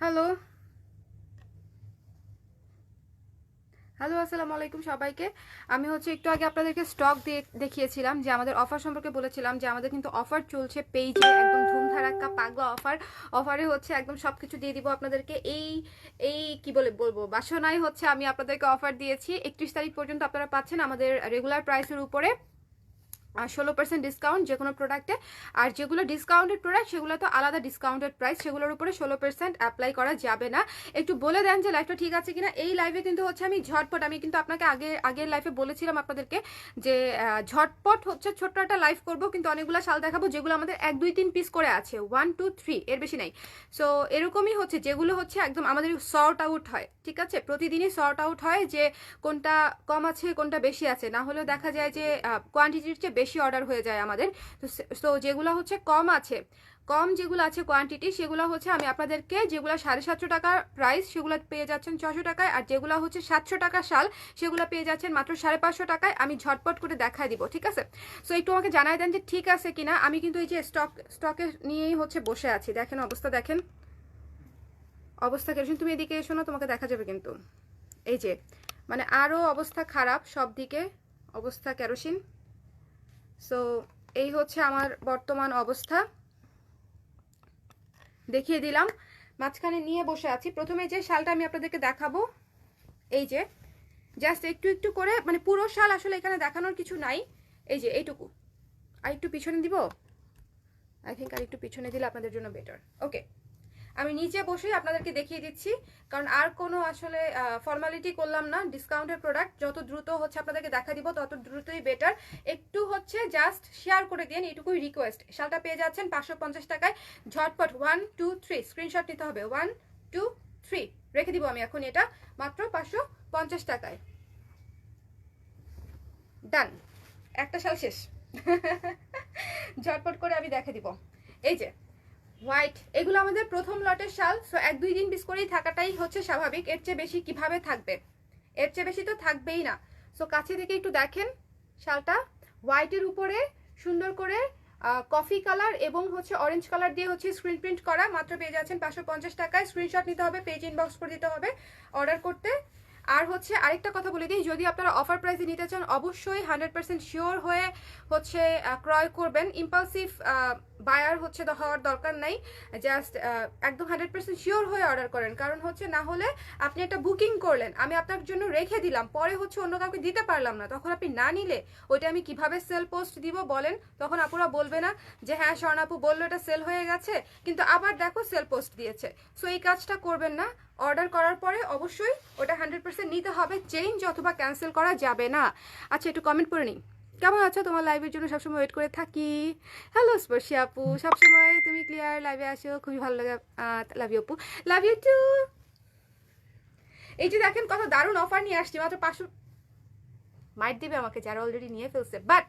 Hello, hello, আসসালামু আলাইকুম সবাইকে। আমি একটু আগে আপনাদেরকে স্টক দেখিয়েছিলাম, যে আমাদের অফার সম্পর্কে বলেছিলাম যে আমাদের কিন্তু অফার চলছে পেজে, একদম ধুমধারাক্কা পাগলা অফার। অফারে একদম সব কিছু দিয়ে দিব আপনাদেরকে। এই এই কি বলবো বাসনায় আমি আপনাদেরকে অফার দিয়েছি। 31 তারিখ পর্যন্ত আপনারা পাচ্ছেন আমাদের রেগুলার প্রাইসের উপরে 16% ডিসকাউন্ট যে কোনো প্রোডাক্টে। আর যেগুলো ডিসকাউন্টেড প্রোডাক্ট সেগুলো তো আলাদা ডিসকাউন্টেড প্রাইস, সেগুলোর উপরে 16% অ্যাপ্লাই করা যাবে না। একটু বলে দেন যে লাইভটা ঠিক আছে কিনা। এই লাইভে কিন্তু আমি ঝটপট, আমি কিন্তু আপনাকে আগের লাইভে বলেছিলাম আপনাদেরকে যে ঝটপট ছোট্ট একটা লাইভ করবো, কিন্তু অনেকগুলো শাল দেখাবো যেগুলো আমাদের 1 2 3 পিস করে আছে, 1 2 3 এর বেশি নাই। সো এরকমই যেগুলো একদম আমাদের সর্ট আউট হয়, ঠিক আছে, প্রতিদিনই সর্ট আউট হয় যে কোনটা কম আছে কোনটা বেশি আছে, না হলেও দেখা যায় যে কোয়ান্টিটির চেয়ে বেশি অর্ডার হয়ে যায় আমাদের। তো যেগুলো কম আছে, কম যেগুলো আছে কোয়ান্টিটি, সেগুলো আমি আপনাদেরকে, যেগুলো 750 টাকার প্রাইস সেগুলো পেয়ে যাচ্ছেন 600 টাকায়, আর যেগুলো 700 টাকা শাল সেগুলো পেয়ে যাচ্ছেন মাত্র 550 টাকায়। আমি ঝটপট করে দেখাই দিব, ঠিক আছে। সো একটু আমাকে জানাই দেন যে ঠিক আছে কিনা। আমি কিন্তু এই যে স্টকে নিয়েই বসে আছি। দেখেন অবস্থা, দেখেন অবস্থা কেরোসিন। তুমি এদিকে এসো না, তোমাকে দেখা যাবে কিন্তু। এই যে মানে আরও অবস্থা খারাপ, সব দিকে অবস্থা কেরোসিন। সো এই আমার বর্তমান অবস্থা, দেখিয়ে দিলাম। মাঝখানে নিয়ে বসে আছি। প্রথমে যে শালটা আমি আপনাদেরকে দেখাবো, এই যে জাস্ট একটু একটু করে, মানে পুরো শাল আসলে এখানে দেখানোর কিছু নাই। এই যে এইটুকু, আর একটু পিছনে দিব, আই থিঙ্ক আর একটু পিছনে দিলে আপনাদের জন্য বেটার। ওকে, আমি নিচে বসেই আপনাদেরকে দেখিয়ে দিচ্ছি, কারণ আর কোনো আসলে ফর্মালিটি করলাম না। ডিসকাউন্টের প্রোডাক্ট যত দ্রুত আপনাদেরকে দেখা দিব তত দ্রুতই বেটার। একটু জাস্ট শেয়ার করে দিন, এইটুকুই রিকোয়েস্ট। শালটা পেয়ে যাচ্ছেন 550 টাকায়। ঝটপট 1 2 3 স্ক্রিনশট নিতে হবে। 1 2 3 রেখে দিব আমি এখন এটা মাত্র 550 টাকায়। ডান, একটা শাল শেষ। ঝটপট করে আমি দেখে দিব। এই যে হোয়াইট, এগুলো আমাদের প্রথম লটের শাল। সো 1 2 দিন পিস করেই থাকাটাই স্বাভাবিক। এর চেয়ে বেশি কিভাবে থাকবে, এর চেয়ে বেশি তো থাকবেই না। সো কাছে থেকে একটু দেখেন শালটা। হোয়াইটের উপরে সুন্দর করে কফি কালার এবং অরেঞ্জ কালার দিয়ে স্ক্রিন প্রিন্ট করা। মাত্র পেয়ে যাচ্ছেন 550 টাকায়। স্ক্রিনশট নিতে হবে, পেজ ইনবক্স করে দিতে হবে অর্ডার করতে। আর আরেকটা কথা বলে দিই, যদি আপনারা অফার প্রাইসে নিতে চান অবশ্যই 100% শিওর হয়ে ক্রয় করবেন। ইম্পালসিভ বায়ার হওয়ার দরকার নাই। জাস্ট একদম 100% শিওর হয়ে অর্ডার করেন, কারণ না হলে আপনি একটা বুকিং করলেন, আমি আপনার জন্য রেখে দিলাম, পরে অন্য কাউকে দিতে পারলাম না, তখন আপনি না নিলে ওইটা আমি কিভাবে সেল পোস্ট দিব বলেন? তখন আপুরা বলবে না যে হ্যাঁ স্বর্ণাপু বললো এটা সেল হয়ে গেছে, কিন্তু আবার দেখো সেল পোস্ট দিয়েছে। সো এই কাজটা করবেন না। অর্ডার করার পরে অবশ্যই ওটা 100% নিতে হবে, চেঞ্জ অথবা ক্যান্সেল করা যাবে না। আচ্ছা, একটু কমেন্ট করে নিই। কেমন আছো? তোমার লাইভের জন্য সবসময় ওয়েট করে থাকি। হ্যালো স্পর্শী আপু, সবসময় তুমি ক্লিয়ার লাইভে আসো, খুবই ভালো লাগে। লাভ ইউ আপু, লাভ ইউ টু। এই যে দেখেন কত দারুণ অফার নিয়ে আসছি, মাত্র 500। মাইট দিবে আমাকে যারা অলরেডি নিয়ে ফেলছে, বাট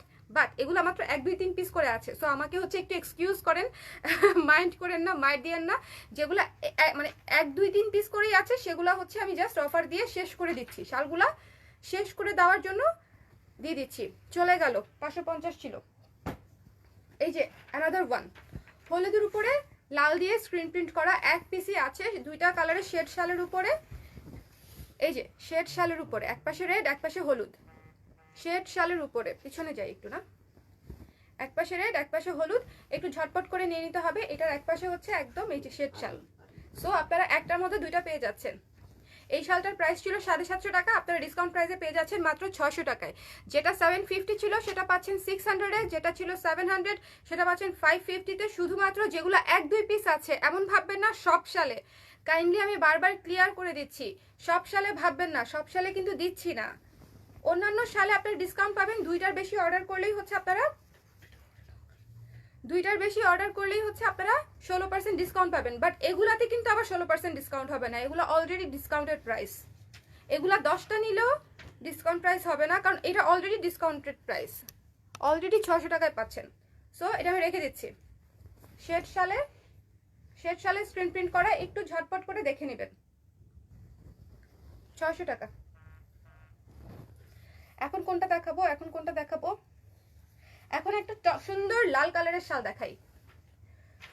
এগুলো মাত্র 1 2 3 পিস করে আছে। সো আমাকে একটু এক্সকিউজ করেন, মাইন্ড করেন না, মাইট দিয়েন না। যেগুলো মানে 1 2 3 পিস করেই আছে সেগুলো আমি জাস্ট অফার দিয়ে শেষ করে দিচ্ছি। শালগুলা শেষ করে দেওয়ার জন্য দিয়ে দিচ্ছি। চলে গেল, 550 ছিল। এই যে অ্যানাদার ওয়ান, হলুদের উপরে লাল দিয়ে স্ক্রিন প্রিন্ট করা, এক পিসই আছে, দুইটা কালারের শেড শালের উপরে। এই যে শেড শালের উপরে, এক পাশে রেড এক পাশে হলুদ। শেড শালের উপরে, পিছনে যাই একটু, না এক পাশে রেড এক পাশে হলুদ। একটু ঝটপট করে নিয়ে নিতে হবে। এটার এক পাশে একদম এই যে শেড শাল। সো আপনারা একটার মধ্যে দুইটা পেয়ে যাচ্ছেন। এই শালটার প্রাইস ছিল 750 টাকা, আপনারা ডিসকাউন্ট প্রাইসে পেয়ে যাচ্ছেন মাত্র 600 টাকায়। যেটা 750 ছিল সেটা পাচ্ছেন 600-এ, যেটা ছিল 700 সেটা পাচ্ছেন 550-তে। শুধুমাত্র যেগুলো 1 2 পিস আছে, এমন ভাববেন না সব শালে। কাইন্ডলি আমি বারবার ক্লিয়ার করে দিচ্ছি, সব শালে ভাববেন না, সব শালে কিন্তু দিচ্ছি না। অন্যান্য শালে আপনারা ডিসকাউন্ট পাবেন, দুইটার বেশি অর্ডার করলেই আপনারা 16% ডিসকাউন্ট পাবেন। বাট এগুলাতে কিন্তু আবার 16% ডিসকাউন্ট হবে না, এগুলো অলরেডি ডিসকাউন্টেড প্রাইস। এগুলা 10টা নিলেও ডিসকাউন্ট প্রাইস হবে না, কারণ এটা অলরেডি ডিসকাউন্টেড প্রাইস, অলরেডি 600 টাকায় পাচ্ছেন। সো এটা আমি রেখে দিচ্ছি। শেড শালে স্ক্রিন প্রিন্ট করা, একটু ঝটপট করে দেখে নেবেন। 600 টাকা। এখন কোনটা দেখাবো? এখন একটা সুন্দর লাল কালারের শাল দেখাই।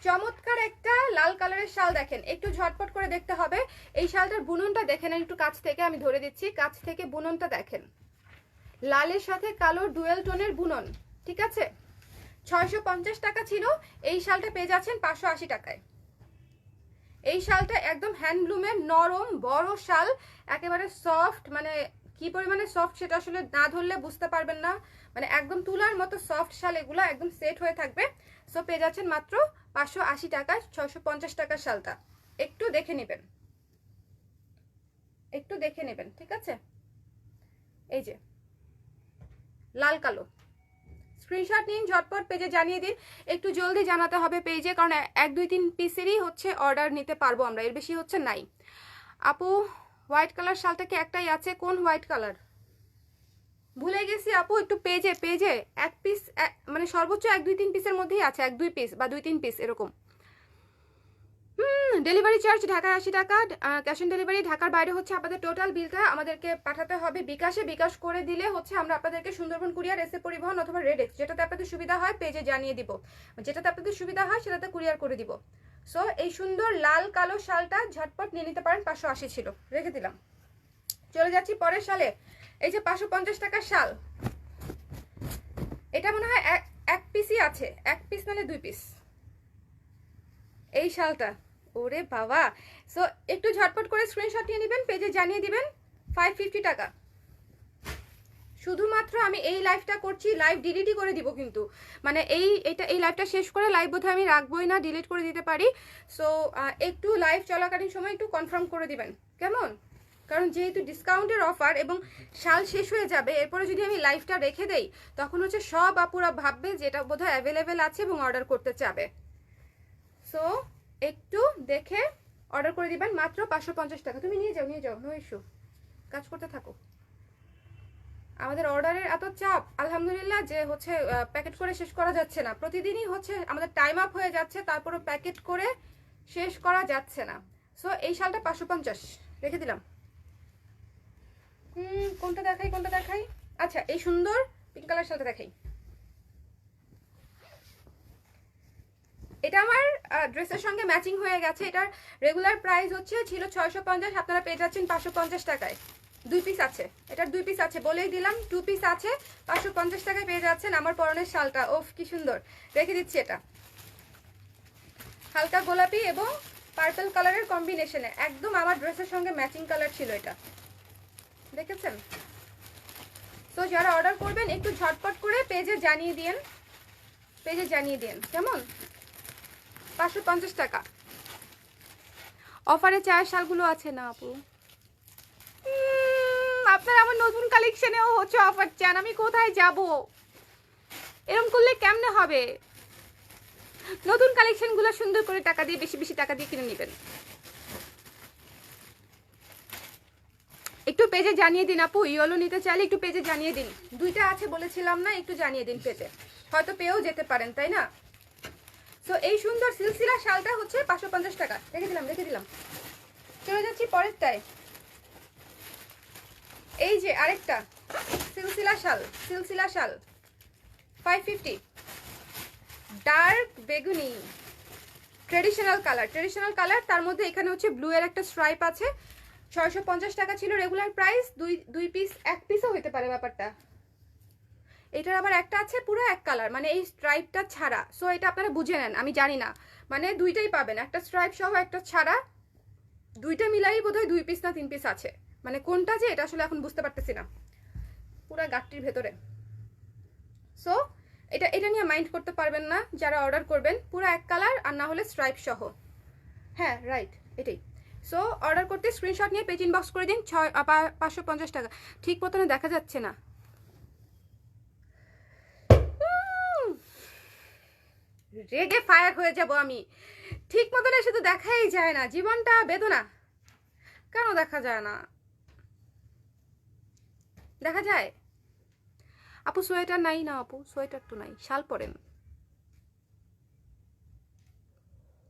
চমৎকার একটা লাল কালারের শাল দেখেন, একটু ঝটপট করে দেখতে হবে। এই শালটার বুননটা দেখেন একটু কাছ থেকে, আমি ধরে দিচ্ছি, কাছ থেকে বুননটা দেখেন, লালের সাথে কালো ডুয়েল টোনের বুনন, ঠিক আছে। 650 টাকা ছিল, এই শালটা পেয়ে যাচ্ছেন 580 টাকায়। এই শালটা একদম হ্যান্ডলুমের নরম বড় শাল, একেবারে সফট, মানে কি পরিমাণে সফট সেটা আসলে না ধরলে বুঝতে পারবেন না, মানে একদম তুলার মতো সফট শাল, এগুলো একদম সেট হয়ে থাকবে। সো পেয়ে যাচ্ছেন মাত্র 580 টাকায় 650 টাকার শালটা। একটু দেখে নেবেন, একটু দেখে নেবেন, ঠিক আছে। এই যে লাল কালো, স্ক্রিনশট নিন, ঝটপট পেজে জানিয়ে দিন, একটু জলদি জানাতে হবে পেজে, কারণ 1 2 3 পিসেরই হচ্ছে অর্ডার নিতে পারবো আমরা, এর বেশি হচ্ছে নাই। আপু হোয়াইট কালার শালটা কি একটাই আছে? কোন হোয়াইট কালার ভুলে গেছি আপু, একটু পেজে পেজে 1 পিস, মানে সর্বোচ্চ 1 2 3 পিসের মধ্যেই আছে, 1 2 পিস বা 2 3 পিস এরকম। ডেলিভারি চার্জ ঢাকায় 80 টাকা, ক্যাশ অন ডেলিভারি। ঢাকার বাইরে হচ্ছে আপনাদের টোটাল বিলটা আমাদেরকে পাঠাতে হবে বিকাশে, বিকাশ করে দিলে হচ্ছে আমরা আপনাদেরকে সুন্দরবন কুরিয়ার, এসএ পরিবহন অথবা রেডেক্স, যেটাতে আপনাদের সুবিধা হয় পেজে জানিয়ে দিব, যেটাতে আপনাদের সুবিধা হয় সেটাতে কুরিয়ার করে দিব। সো এই সুন্দর লাল কালো শালটা ঝটপট নিয়ে নিতে পারেন, 580 ছিল, রেখে দিলাম। চলে যাচ্ছি পরের শালে। এই যে 550 টাকার শাল, এটা মনে হয় এক পিসই আছে, 1 পিস মানে 2 পিস এই শালটা। ওরে বাবা, সো একটু ঝটপট করে স্ক্রিনশট নিয়ে নেবেন, পেজে জানিয়ে দিবেন। 550 টাকা। শুধুমাত্র আমি এই লাইভটা করছি, লাইভ ডিলিটই করে দিব কিন্তু, মানে এই লাইভটা শেষ করে লাইভ বোধহয় আমি রাখবোই না, ডিলিট করে দিতে পারি। সো একটু লাইভ চলাকালীন সময় একটু কনফার্ম করে দিবেন, কেমন? কারণ যেহেতু ডিসকাউন্টের অফার এবং শাল শেষ হয়ে যাবে, এরপরে যদি আমি লাইভটা রেখে দেই তখন হচ্ছে সব আপুরা ভাববে যে এটা বোধহয় অ্যাভেলেবেল আছে এবং অর্ডার করতে চাবে। সো একটু দেখে অর্ডার করে দিবেন, মাত্র 550 টাকা। তুমি নিয়ে যাও, নিয়ে যাও, নো ইস্যু, কাজ করতে থাকো। আমাদের অর্ডারের এত চাপ আলহামদুলিল্লাহ যে হচ্ছে প্যাকেট করে শেষ করা যাচ্ছে না, প্রতিদিনই হচ্ছে আমাদের টাইম আপ হয়ে যাচ্ছে, তারপরে প্যাকেট করে শেষ করা যাচ্ছে না। সো এই শালটা 550 রেখে দিলাম। কোনটা দেখাই, কোনটা দেখাই? আচ্ছা এই সুন্দর পিঙ্ক কালার শালটা দেখাই। এটা আমার ড্রেসের সঙ্গে ম্যাচিং হয়ে গেছে। এটার রেগুলার প্রাইস হচ্ছে ছিল 650, আপনারা পেয়ে যাচ্ছেন 550 টাকায়। 2 পিস আছে, এটার 2 পিস আছে, বলেই দিলাম 2 পিস আছে, 550 টাকায় পেয়ে যাচ্ছেন আমার পরনের শালটা। ওফ কি সুন্দর, রেখে দিচ্ছি। এটা হালকা গোলাপি এবং পার্পল কালারের কম্বিনেশনে, একদম আমার ড্রেসের সঙ্গে ম্যাচিং কালার ছিল এটা, দেখেছেন? তো যারা অর্ডার করবেন একটু ঝটপট করে পেজে জানিয়ে দিন, পেজে জানিয়ে দিন, কেমন? 550 টাকা। অফারে চার শালগুলো আছে না আপু? আপনারা আমার নতুন কালেকশনেও হচ্ছে অফার চান, আমি কোথায় যাব? এরকম করলে কেমনে হবে? নতুন কালেকশনগুলো সুন্দর করে টাকা দিয়ে, বেশি বেশি টাকা দিয়ে কিনে নেবেন। একটু পেজে জানিয়ে দিন আপু, ইয়েলো নিতে চাইলে একটু পেজে জানিয়ে দিন। 2টা আছে বলেছিলাম না, একটু জানিয়ে দিন পেজে, হয়তো পেয়েও যেতে পারেন, তাই না? তো এই সুন্দর সিলসিলা শালটা হচ্ছে 550 টাকা, রেখে দিলাম, রেখে দিলাম। চলে যাচ্ছি পরেরটায়। এই যে আরেকটা সিলসিলা শাল, সিলসিলা শাল 550, ডার্ক বেগুনি ট্রেডিশনাল কালার, ট্রেডিশনাল কালার, তার মধ্যে এখানে হচ্ছে ব্লু এর একটা স্ট্রাইপ আছে। 650 টাকা ছিল রেগুলার প্রাইস, 2 পিস 1 পিসও হতে পারে ব্যাপারটা। এটার আবার একটা আছে পুরো এক কালার, মানে এই স্ট্রাইপটা ছাড়া। সো এটা আপনারা বুঝে নেন, আমি জানি না, মানে দুইটাই পাবেন, একটা স্ট্রাইপ সহ একটা ছাড়া, দুইটা মিলাই বোধহয় 2 পিস না 3 পিস আছে, মানে কোনটা যে এটা আসলে এখন বুঝতে পারতেছি না, পুরো গাঠটির ভেতরে। সো এটা নিয়ে মাইন্ড করতে পারবেন না যারা অর্ডার করবেন, পুরো এক কালার আর না হলে স্ট্রাইপ সহ। হ্যাঁ রাইট, এটাই। সো অর্ডার করতে স্ক্রিনশট নিয়ে পেজ ইনবক্স করে দিন। 550 টাকা। ঠিক মতন দেখা যাচ্ছে না, রেগে ফায়ার হয়ে যাব আমি। ঠিক মতন এসে তো দেখাই যায় না, জীবনটা বেদনা। কেন দেখা যায় না? দেখা যায় আপু? সোয়েটার নাই না আপু, সোয়েটার তো নাই, শাল পরেন।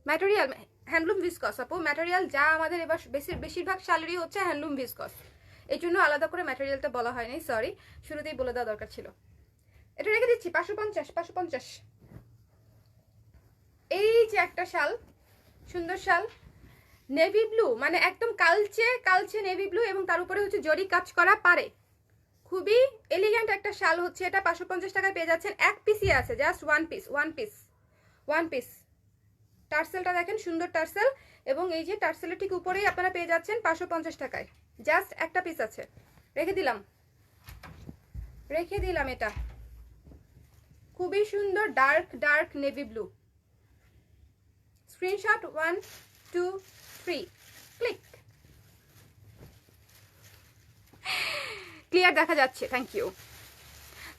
ম্যাটেরিয়াল হ্যান্ডলুম ভিসকস আপু, ম্যাটেরিয়াল যা আমাদের এবার বেশিরভাগ শালেরই হচ্ছে হ্যান্ডলুম ভিসকস, এই জন্য আলাদা করে ম্যাটেরিয়ালটা বলা হয়নি, সরি, শুরুতেই বলে দেওয়া দরকার ছিল। এটা রেখে দিচ্ছি 550, 550। এই যে একটা শাল, সুন্দর শাল, নেভি ব্লু, মানে একদম কালচে কালচে নেভি ব্লু, এবং তার উপরে হচ্ছে জরি কাজ করা পারে। খুবই এলিগেন্ট একটা শাল হচ্ছে এটা। 550 টাকায় পেয়ে যাচ্ছেন। এক পিসই আছে, জাস্ট ওয়ান পিস। টার্সেলটা দেখেন, সুন্দর টার্সেল, এবং এই যে টার্সেলের ঠিক উপরেই আপনারা পেয়ে যাচ্ছেন 550 টাকায়। জাস্ট একটা পিস আছে, রেখে দিলাম এটা। খুবই সুন্দর dark navy blue. Screenshot 1 2 3 click. Clear দেখা যাচ্ছে, থ্যাংক ইউ।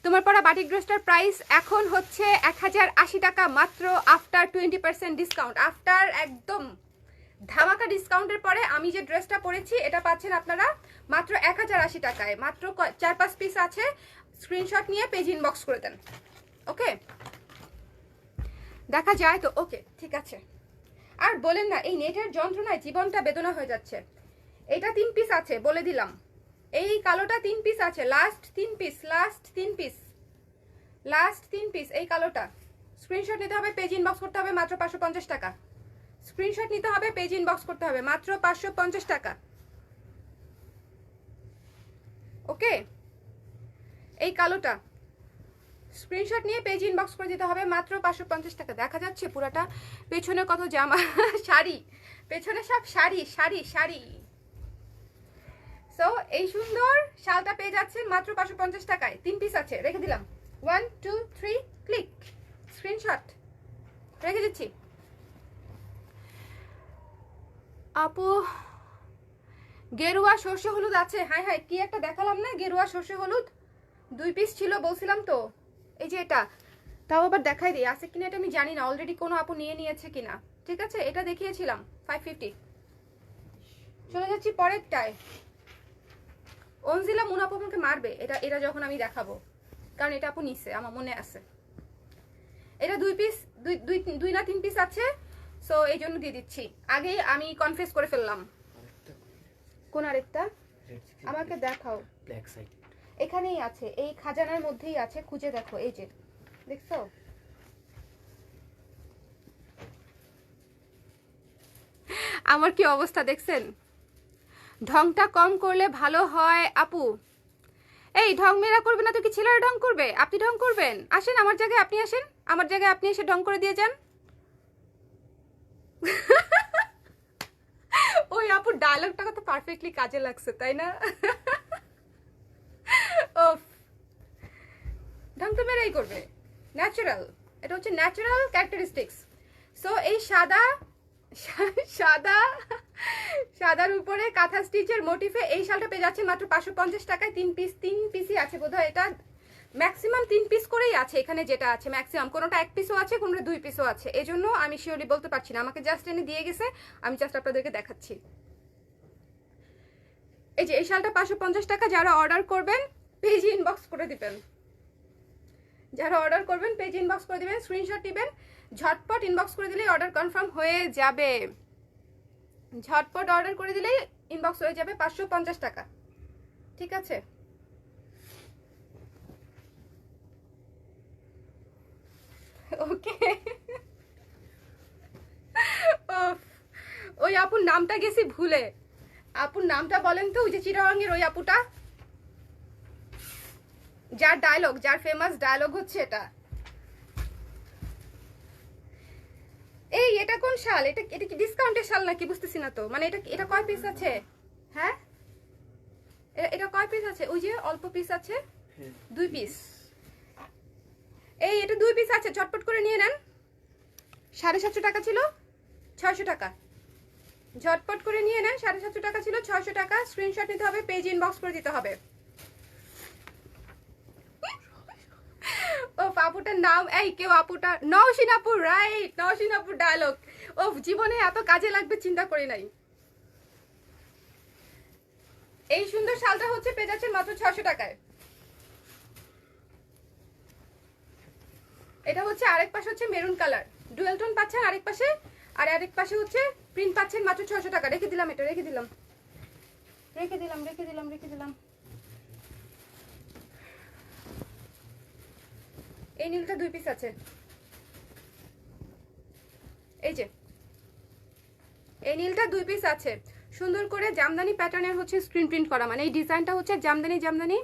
তোমার পরা বাটিক ড্রেসটার প্রাইস এখন হচ্ছে 1080 টাকা মাত্র, আফটার 20% ডিসকাউন্ট। আফটার একদম ধামাকা ডিসকাউন্টের পরে আমি যে ড্রেসটা পরেছি এটা পাচ্ছেন আপনারা মাত্র 1080 টাকায়। মাত্র 4-5 পিস আছে, স্ক্রিনশট নিয়ে পেজ ইনবক্স করে দেন। ওকে, দেখা যায় তো? ওকে, ঠিক আছে। আর বলেন না, এই নেটের যন্ত্রণায় জীবনটা বেদনা হয়ে যাচ্ছে। এটা 3 পিস আছে, বলে দিলাম। এই কালোটা 3 পিস আছে, লাস্ট 3 পিস এই কালোটা। স্ক্রিনশট নিতে হবে, পেজ ইনবক্স করতে হবে মাত্র 550 টাকা। স্ক্রিনশট নিতে হবে, পেজ ইনবক্স করতে হবে মাত্র 550 টাকা। ওকে, এই কালোটা স্ক্রিনশট নিয়ে পেজ ইনবক্স করে দিতে হবে মাত্র 550 টাকা। দেখা যাচ্ছে পুরাটা, পেছনে কত জামা শাড়ি, পেছনে সব শাড়ি। সো এই সুন্দর শালটা পেয়ে যাচ্ছেন মাত্র 550 টাকায়। 3 পিস আছে, রেখে দিলাম। 1 2 3 ক্লিক। স্ক্রিনশট রেখে দিচ্ছি। আপু গেরুয়া সর্ষে হলুদ আছে? হ্যাঁ কি একটা দেখালাম না, গেরুয়া সর্ষে হলুদ 2 পিস ছিল বলছিলাম তো। এই যে এটা, তাও আবার দেখাই দিই, আছে কিনা এটা আমি জানি না, অলরেডি কোনো আপু নিয়েছে কিনা। ঠিক আছে, এটা দেখিয়েছিলাম 550। চলে যাচ্ছি পরেরটায়। অনজিলা মুন আপু আমাকে মারবে এটা যখন আমি দেখাবো, কারণ এটা আপু নিছে, আমার মনে আছে। এটা 2 পিস, 2 না 3 পিস আছে, সো এই জন্য দিয়ে দিচ্ছি। আগেই আমি কনফিউজ করে ফেললাম। কোন আরেকটা আমাকে দেখাও। ব্ল্যাক সাইড এখানেই আছে, এই খাজানার মধ্যেই আছে, খুঁজে দেখো। এই যে দেখছো, আমার কি অবস্থা দেখছেন? ঢংটা কম করলে ভালো হয় আপু। এই ঢং মেরা করবে না তো কি ছেলেরা ঢং করবে? আপনি ঢং করবেন? আসেন আমার জায়গায়, আপনি আসেন আমার জায়গায়, আপনি এসে ঢং করে দিয়ে যান। ওই আপুর ডায়লগটা কত পারফেক্টলি কাজে লাগছে, তাই না? ওফ, ঢং তো মেরাই করবে, ন্যাচারাল। এটা হচ্ছে ন্যাচারাল ক্যারেক্টারিস্টিক্স। সো এই সাদার উপরে কাঁথা স্টিচের মোটিফে এই শালটা পেয়ে যাচ্ছে মাত্র 550 টাকায়। 3 পিসই আছে বোধহয়, এটা ম্যাক্সিমাম 3 পিস করেই আছে এখানে, যেটা আছে ম্যাক্সিমাম। কোনোটা 1 পিসও আছে, কোনোটা 2 পিসও আছে, এই জন্য আমি শিওরলি বলতে পারছি না। আমাকে জাস্ট এনে দিয়ে গেছে, আমি জাস্ট আপনাদেরকে দেখাচ্ছি। এই যে এই শালটা 550 টাকা। যারা অর্ডার করবেন পেজ ইনবক্স করে দিবেন, স্ক্রিনশট দিবেন, ঝটপট ইনবক্স করে দিলেই অর্ডার কনফার্ম হয়ে যাবে। ঝটপট অর্ডার করে দিলেই ইনবক্স হয়ে যাবে। 550 টাকা, ঠিক আছে? ওকে, ওই আপুর নামটা গেছি ভুলে। আপুর নামটা বলেন তো, ওই যে চিটাগাংয়ের ওই আপুটা, যার ফেমাস ডায়লগ হচ্ছে এটা। এই এটা কোন শাল? এটা কি ডিসকাউন্টের শাল নাকি? বুঝতেছি না তো, মানে এটা কয় পিস আছে? হ্যাঁ, এটা কয় পিস আছে? ওই যে অল্প পিস আছে, 2 পিস। এই এটা 2 পিস আছে, ঝটপট করে নিয়ে নেন। 750 টাকা ছিল, 600 টাকা। ঝটপট করে নিয়ে নেন, 750 টাকা ছিল, 600 টাকা। স্ক্রিনশট নিতে হবে, পেজ ইনবক্স করে দিতে হবে। ও আপুটার নাম, এই কেউ আপুটা নওশিন আপু, রাইট, নওশিন আপুর ডায়লগ। ও জীবনে এত কাজে লাগবে চিন্তা করি নাই। এই সুন্দর শালটা হচ্ছে পেয়ে যাচ্ছেন মাত্র 600 টাকায়। এটা হচ্ছে আরেক পাশে হচ্ছে মেরুন কালার, ডুয়েল টোন পাচ্ছেন আরেক পাশে, আর আরেক পাশে হচ্ছে প্রিন্ট পাচ্ছেন মাত্র 600 টাকা। রেখে দিলাম এটা, রেখে দিলাম। এই নীলটা 2 পিস আছে। এই যে এই নীলটা 2 পিস আছে, সুন্দর করে জামদানি প্যাটার্নের হচ্ছে স্ক্রিন প্রিন্ট করা, মানে এই ডিজাইনটা হচ্ছে জামদানি জামদানি।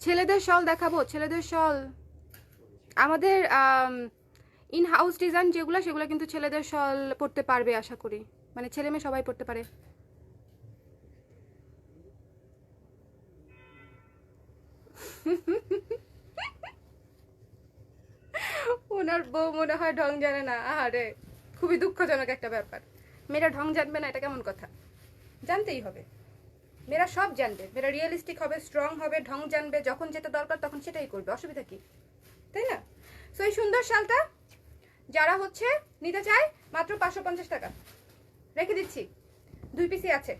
ছেলেদের শল দেখাবো, ছেলেদের শল আমাদের ইন হাউস ডিজাইন যেগুলো সেগুলো কিন্তু ছেলেদের শল পরতে পারবে আশা করি, মানে ছেলে মেয়ে সবাই পরতে পারে। ওনার বউ মনে হয় ঢং জানে না, আরে খুবই দুঃখজনক একটা ব্যাপার। মেয়েরা ঢং জানবে না এটা কেমন কথা? জানতেই হবে, মেয়েরা সব জানবে, মেয়েরা রিয়েলিস্টিক হবে, স্ট্রং হবে, ঢং জানবে, যখন যেটা দরকার তখন সেটাই করবে, অসুবিধা কি, তাই না? সো এই সুন্দর শালটা যারা হচ্ছে নিতে চায় মাত্র 550 টাকা রেখে দিচ্ছি, 2 পিসই আছে।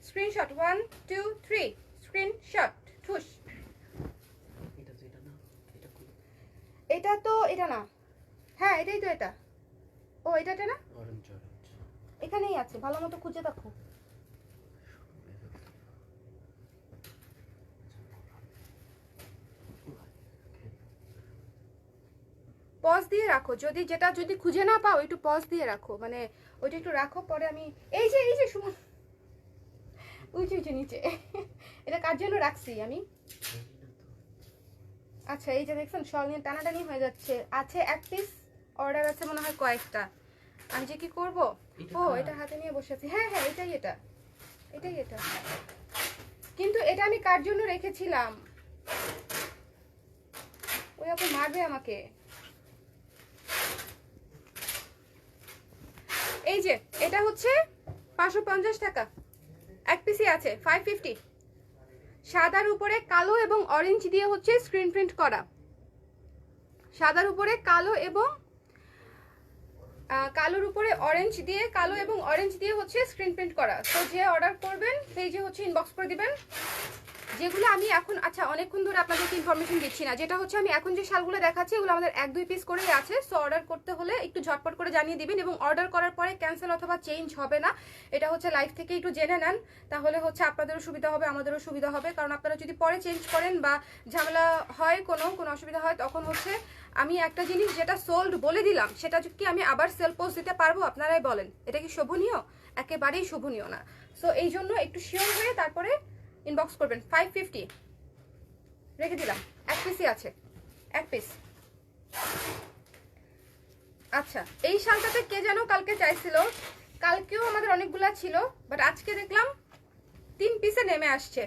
স্ক্রিনশট 1 2 3 স্ক্রিনশট ঠুস। এটা তো এটা না, হ্যাঁ এটাই তো, এটা ও এটা না, এখানেই আছে, ভালো মতো খুঁজে দেখো। পজ দিয়ে রাখো, যদি যেটা যদি খুঁজে না পাও একটু পজ দিয়ে রাখো, মানে ওইটা একটু রাখো, পরে আমি এই যে সুমন উঁচু নিচে এটা কার জন্য রাখছি আমি? আচ্ছা এই যে দেখছেন শল নিয়ে টানাটানি হয়ে যাচ্ছে, আছে 1 পিস অর্ডার আছে মনে হয় কয়েকটা, আমি যে কি করব? ও এটা হাতে নিয়ে বসে আছি, হ্যাঁ হ্যাঁ এটাই এটা, এটাই এটা, কিন্তু এটা আমি কার জন্য রেখেছিলাম? ওই আপু মারবে আমাকে। এই যে এটা হচ্ছে 550 টাকা, 1 পিসই আছে, 550। সাদার উপরে কালো এবং অরেঞ্জ দিয়ে হচ্ছে স্ক্রিন প্রিন্ট করা, সাদার উপরে কালো এবং কালোর উপরে অরেঞ্জ দিয়ে, কালো এবং অরেঞ্জ দিয়ে হচ্ছে স্ক্রিন প্রিন্ট করা। তো যে অর্ডার করবেন পেজে হচ্ছে ইনবক্স করে দিবেন। যেগুলো আমি এখন, আচ্ছা অনেকক্ষণ ধরে আপনাদেরকে ইনফরমেশন দিচ্ছি না, যেটা হচ্ছে আমি এখন যে শালগুলো দেখাচ্ছি এগুলো আমাদের 1-2 পিস করেই আছে। সো অর্ডার করতে হলে একটু ঝটপট করে জানিয়ে দিবেন, এবং অর্ডার করার পরে ক্যান্সেল অথবা চেঞ্জ হবে না, এটা হচ্ছে লাইভ থেকে একটু জেনে নেন, তাহলে হচ্ছে আপনাদেরও সুবিধা হবে আমাদেরও সুবিধা হবে। কারণ আপনারা যদি পরে চেঞ্জ করেন বা ঝামেলা হয়, কোনো অসুবিধা হয়, তখন হচ্ছে আমি একটা জিনিস যেটা সোল্ড বলে দিলাম সেটা কি আমি আবার সেল পোস্ট দিতে পারবো? আপনারাই বলেন, এটা কি শোভনীয়? একেবারেই শোভনীয় না। সো এই জন্য একটু শিওর হয়ে তারপরে ইনবক্স করবেন। 550 রেখে দিলাম, 1 পিসই আছে, 1 পিস। আচ্ছা এই শালটাতে কে যেন কালকে চাইছিল, কালকেও আমাদের অনেকগুলা ছিল, বাট আজকে দেখলাম 3 পিসে নেমে আসছে।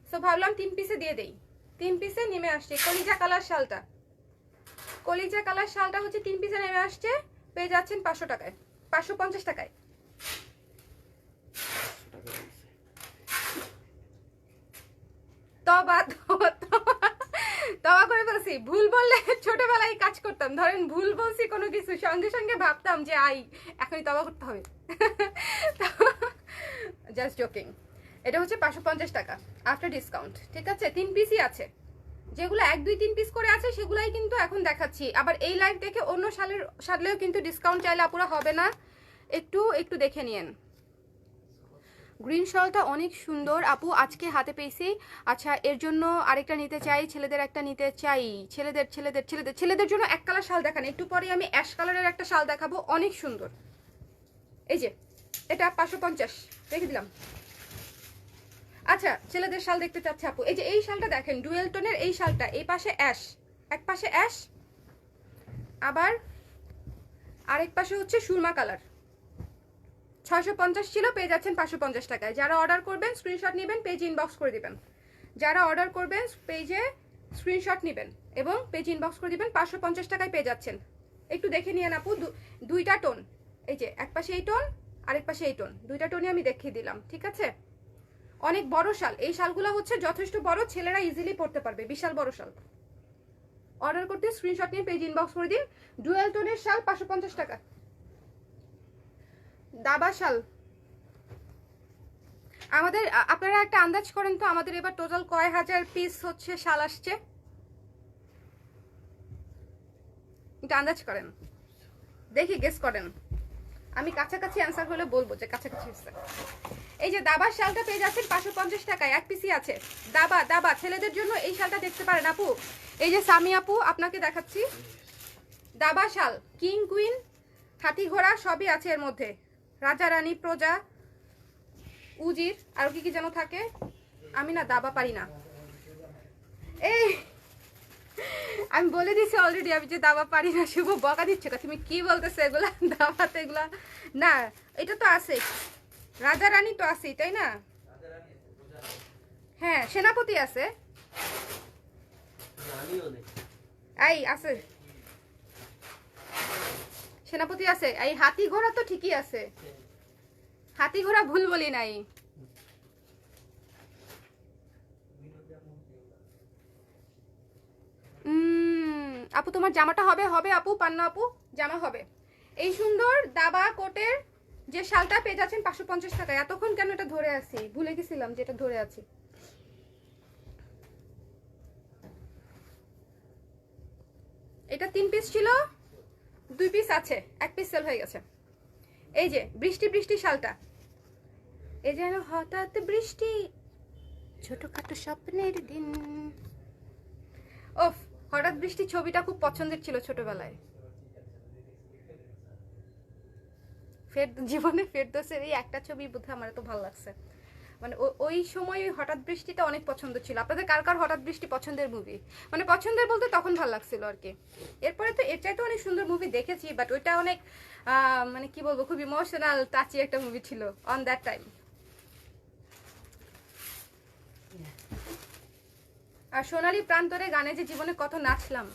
সো ভাবলাম 3 পিসে দিয়ে দেই, 3 পিসে নেমে আসছে। কলিজা কালার শালটা, কলিজা কালার শালটা হচ্ছে 3 পিসে নেমে আসছে, পেয়ে যাচ্ছেন 500 টাকায়, 550 টাকায়। তবা করে বলছি, ভুল বললে ছোটবেলায় কাজ করতাম, ধরেন ভুল বলছি কোনো কিছু, সঙ্গে সঙ্গে ভাবতাম যে আই এখনই তবা করতে হবে। Just joking. এটা হচ্ছে 550 টাকা আফটার ডিসকাউন্ট, ঠিক আছে? 3 পিসই আছে, যেগুলো 1 2 3 পিস করে আছে সেগুলাই কিন্তু এখন দেখাচ্ছি। আবার এই লাইভ দেখে অন্য সালেও কিন্তু ডিসকাউন্ট চাইলে আপুরা হবে না, একটু দেখে নিয়েন। গ্রিন শলটা অনেক সুন্দর আপু, আজকে হাতে পেয়েছি। আচ্ছা এর জন্য আরেকটা নিতে চাই, ছেলেদের একটা নিতে চাই, ছেলেদের জন্য 1 কালার শাল দেখান, একটু পরে আমি অ্যাশ কালারের একটা শাল দেখাবো, অনেক সুন্দর। এই যে এটা 550 রেখে দিলাম। আচ্ছা ছেলেদের শাল দেখতে চাচ্ছে আপু, এই যে এই শালটা দেখেন, ডুয়েল টোনের এই শালটা, এই পাশে অ্যাশ, এক পাশে অ্যাশ, আবার আরেক পাশে হচ্ছে সুরমা কালার। 650 ছিল, পেয়ে যাচ্ছেন 550 টাকায়। যারা অর্ডার করবেন স্ক্রিনশট নেবেন, পেজ ইনবক্স করে দিবেন। যারা অর্ডার করবেন পেজে স্ক্রিনশট নেবেন এবং পেজ ইনবক্স করে দিবেন, 550 টাকায় পেয়ে যাচ্ছেন। একটু দেখে নিয়েন আপু, দুইটা টোন, এই যে এক পাশে এই টোন আরেক পাশে এই টোন, দুইটা টোনই আমি দেখিয়ে দিলাম, ঠিক আছে? অনেক বড় শাল, এই শালগুলো হচ্ছে যথেষ্ট বড়, ছেলেরা ইজিলি পড়তে পারবে, বিশাল বড় শাল। অর্ডার করতে স্ক্রিনশট নিয়ে পেজ ইনবক্স করে দিন। ডুয়েল টোনের শাল 550 টাকা। দাবা শাল আমাদের, আপনারা একটা আন্দাজ করেন তো আমাদের এবার টোটাল কয় হাজার পিস হচ্ছে শাল আসছে, এটা আন্দাজ করেন, দেখি গেস করেন। আমি কাছাকাছি অ্যান্সার হলে বলবো যে কাছাকাছি হচ্ছে। এই যে দাবার শালটা পেয়ে যাচ্ছেন 550 টাকায়, 1 পিসই আছে। দাবা ছেলেদের জন্য এই শালটা দেখতে পারেন আপু। এই যে সামি আপু আপনাকে দেখাচ্ছি, দাবা শাল, কিং কুইন, হাতি ঘোড়া সবই আছে এর মধ্যে। রাজা রানী, প্রজা, উজির, আর কি কি যেন থাকে। আমি না দাবা পারি না। এই আমি বলে দিছি অলরেডি আমি যে দাবা পারি না। শুভ বকা দিচ্ছে, তুমি কি বলতেছো এগুলা? দাবাতে এগুলা না, এটা তো আছে, রাজা রানী তো আছেই, তাই না? হ্যাঁ, সেনাপতি আছে, এই আছে, সেনাপতি আছে। এই হাতি ঘোড়া তো ঠিকই আছে, হাতি ঘোড়া ভুল বলি নাই। আপু তোমার জামাটা হবে? হবে আপু, পান্না আপু জামা হবে। এই সুন্দর দাবা কোটের যে শালটা পেয়ে যাচ্ছেন 550 টাকায়। এতক্ষণ কেন এটা ধরে আছি, ভুলে গেছিলাম যে এটা ধরে আছি। এটা 3 পিস ছিল, 2 পিস আছে, 1 পিস সেল হয়ে গেছে। এই যে বৃষ্টি বৃষ্টি শালটা, এই যেন হঠাৎ বৃষ্টি, ছোটখাটো স্বপ্নের দিন। ওফ, হঠাৎ বৃষ্টি ছবিটা খুব পছন্দের ছিল ছোটবেলায়। জীবনে ফেরদৌসের এই একটা ছবি বোধহয় আমার তো ভালো লাগছে। মানে ওই সময় হঠাৎ বৃষ্টিটা অনেক পছন্দ ছিল। আপনাদের কার কার হঠাৎ বৃষ্টি পছন্দের মুভি? মানে পছন্দের বলতে তখন ভালো লাগছিল আর কি। এরপরে তো এর চাইতে অনেক সুন্দর মুভি দেখেছি, বাট ওইটা অনেক মানে কি বলবো, খুব ইমোশনাল টাচি একটা মুভি ছিল অন দ্যাট টাইম। আর সোনালী প্রান্তরে গানে যে জীবনে কত নাচলাম।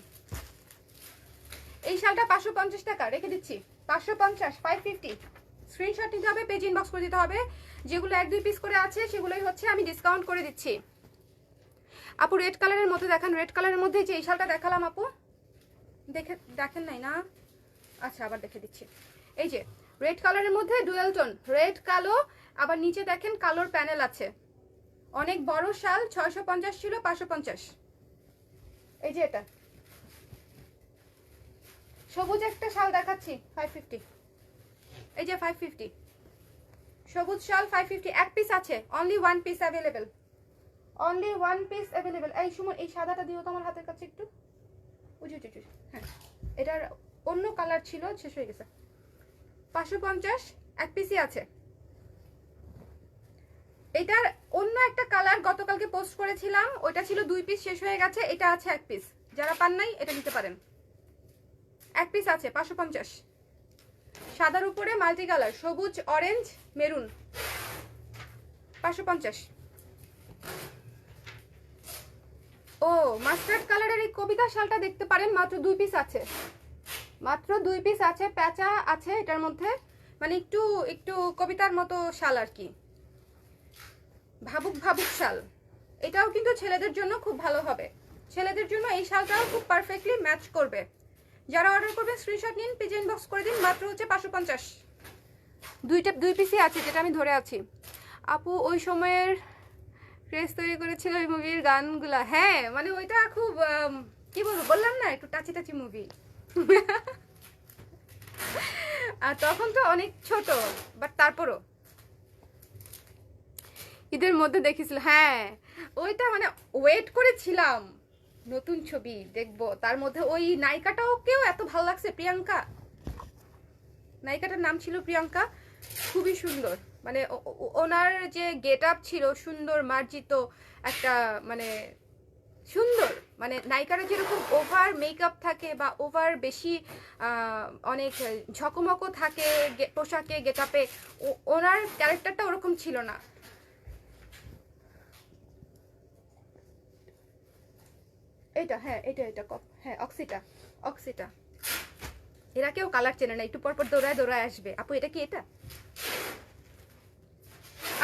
এই শালটা 550 টাকা রেখে দিচ্ছি, 550, 550। স্ক্রিনশট নিতে হবে, পেজ ইনবক্স করে দিতে হবে। যেগুলো 1-2 পিস করে আছে সেগুলোই হচ্ছে আমি ডিসকাউন্ট করে দিচ্ছি। আপু রেড কালারের মধ্যে দেখান, রেড কালারের মধ্যে যে এই শালটা দেখালাম আপু, দেখেন নাই না? আচ্ছা, আবার দেখে দিচ্ছি। এই যে রেড কালারের মধ্যে ডুয়েল টোন, রেড কালো, আবার নিচে দেখেন কালোর প্যানেল আছে। অনেক বড় শাল, 650 ছিল, 550। এই যে এটা সবুজ একটা শাল দেখাচ্ছি, 550। এই যে 550 সবুজ শাল, 550। 1 পিস আছে, only 1 piece available, only 1 piece available. এই সময় এই সাদাটা দিও তো আমার হাতের কাছে একটু। হ্যাঁ, এটার অন্য কালার ছিল, শেষ হয়ে গেছে। 550, 1 পিসই আছে। এটার অন্য একটা কালার গতকালকে পোস্ট করেছিলাম, ওইটা ছিল 2 পিস, শেষ হয়ে গেছে। এটা আছে 1 পিস, যারা পান নাই এটা নিতে পারেন। 1 পিস আছে, 550। সাদার উপরে মাল্টি কালার, সবুজ, অরেঞ্জ, মেরুন, 550। ও মাস্টার্ড কালারের এই কবিতা শালটা দেখতে পারেন, মাত্র 2 পিস আছে, মাত্র 2 পিস আছে। প্যাচা আছে এটার মধ্যে, মানে একটু একটু কবিতার মতো শাল আর কি, ভাবুক ভাবুক শাল। এটাও কিন্তু ছেলেদের জন্য খুব ভালো হবে, ছেলেদের জন্য এই শালটাও খুব পারফেক্টলি ম্যাচ করবে। যারা অর্ডার করবেন স্ক্রিনশট নিন, পেজ ইনবক্স করে দিন, মাত্র হচ্ছে 550। 2 পিসই আছে, যেটা আমি ধরে আছি। আপু ওই সময়ের ক্রেজ তৈরি করেছিল ওই মুভির গানগুলা। হ্যাঁ, মানে ওইটা খুব কি বলবো, বললাম না একটু টাচি টাচি মুভি। আর তখন তো অনেক ছোট, বাট তারপরও ঈদের মধ্যে দেখেছিল। হ্যাঁ, ওইটা মানে ওয়েট করেছিলাম নতুন ছবি দেখবো, তার মধ্যে ওই নায়িকাটাও কেউ এত ভালো লাগছে, প্রিয়াঙ্কা, নায়িকাটার নাম ছিল প্রিয়াঙ্কা, খুবই সুন্দর। মানে ওনার যে গেট আপ ছিল সুন্দর, মার্জিত একটা, মানে সুন্দর, মানে নায়িকারা যেরকম ওভার মেকআপ থাকে বা ওভার বেশি অনেক ঝকমকো থাকে পোশাকে, গেট আপে, ওনার ক্যারেক্টারটা ওরকম ছিল না। এটা হ্যাঁ, এটা হ্যাঁ, অক্সিটা। এরা কেউ কালার চেনে না, একটু পরপর দৌড়ায় দৌড়ায় আসবে। আপু এটা কি? এটা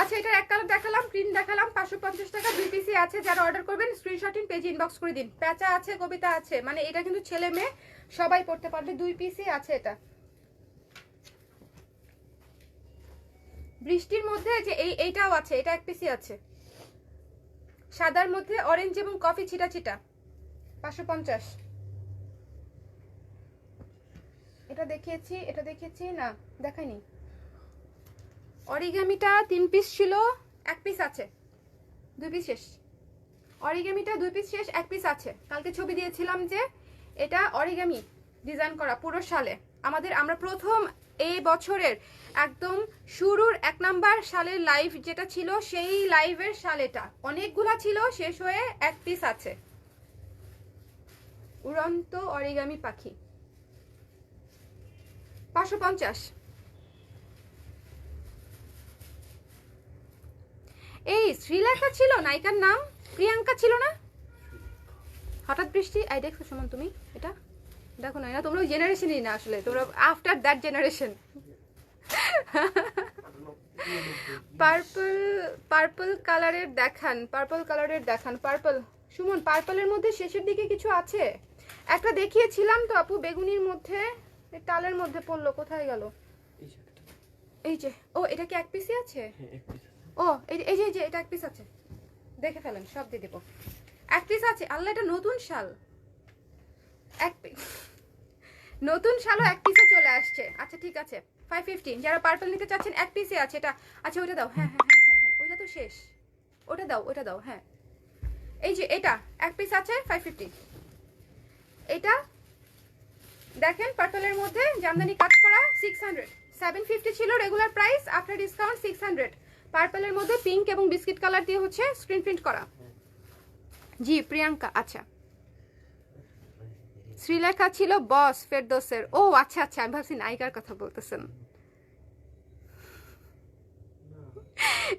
আচ্ছা, এটার এক কালার দেখালাম, প্রিন্ট দেখালাম, 550 টাকা, 2 পিসই আছে। যারা অর্ডার করবেন স্ক্রিনশট নিন, পেজ ইনবক্স করে দিন। প্যাচা আছে, কবিতা আছে, মানে এটা কিন্তু ছেলে মেয়ে সবাই পড়তে পারবে। 2 পিসই আছে এটা। বৃষ্টির মধ্যে যে এইটাও আছে, এটা 1 পিসই আছে। সাদার মধ্যে অরেঞ্জ এবং কফি ছিটা ছিটা, 550। এটা দেখিয়েছি না, দেখাইনি। অরিগামিটা 3 পিস ছিল, 1 পিস আছে, 2 পিস শেষ। অরিগামিটা 2 পিস শেষ, 1 পিস আছে। কালকে ছবি দিয়েছিলাম যে এটা অরিগামি, ডিজাইন করা পুরো শালে। আমরা প্রথম এই বছরের একদম শুরুর 1 নাম্বার শালের লাইভ যেটা ছিল, সেই লাইভের শাল এটা। অনেকগুলা ছিল, শেষ হয়ে 1 পিস আছে। উড়ন্ত অরিগামি পাখি 550। এই শ্রীলেখা ছিল নায়িকার নাম, প্রিয়াঙ্কা ছিল না? হঠাৎ বৃষ্টি, আই দেখছো সুমন তুমি এটা দেখো না, তোমরা ওই জেনারেশনই না আসলে, তোমরা আফটার দ্যাট জেনারেশন। পার্পল কালারের দেখান, পার্পল সুমন, পার্পলের মধ্যে শেষের দিকে কিছু আছে, একটা দেখিয়েছিলাম তো আপু, বেগুনির মধ্যে, টালের মধ্যে পড়লো, কোথায় গেল? এই যে, ও এটা কি 1 পিসই আছে? ও এই যে এটা 1 পিস আছে, দেখে ফেলেন, সব দিয়ে দেবো। 1 পিস আছে। আল্লাহ, এটা নতুন শাল, 1 পিস নতুন শালও 1 পিসে চলে আসছে। আচ্ছা ঠিক আছে, 550। যারা পার্পল নিতে চাচ্ছেন 1 পিসে আছে এটা। আচ্ছা ওইটা দাও, হ্যাঁ, ওইটা তো শেষ, ওটা দাও, হ্যাঁ। এই যে এটা 1 পিস আছে, 550। এটা দেখেন পার্পলের মধ্যে জামদানি কাজ করা, 600। 750 ছিল রেগুলার প্রাইস, আফটার ডিসকাউন্ট 600। পার্পলের মধ্যে পিঙ্ক এবং বিস্কিট কালার দিয়ে হচ্ছে স্ক্রিন প্রিন্ট করা। জি প্রিয়াঙ্কা, আচ্ছা। শ্রীলেখা ছিল বস ফেরদৌসের। ও আচ্ছা, আমি ভাবছি নায়িকার কথা বলতেছেন।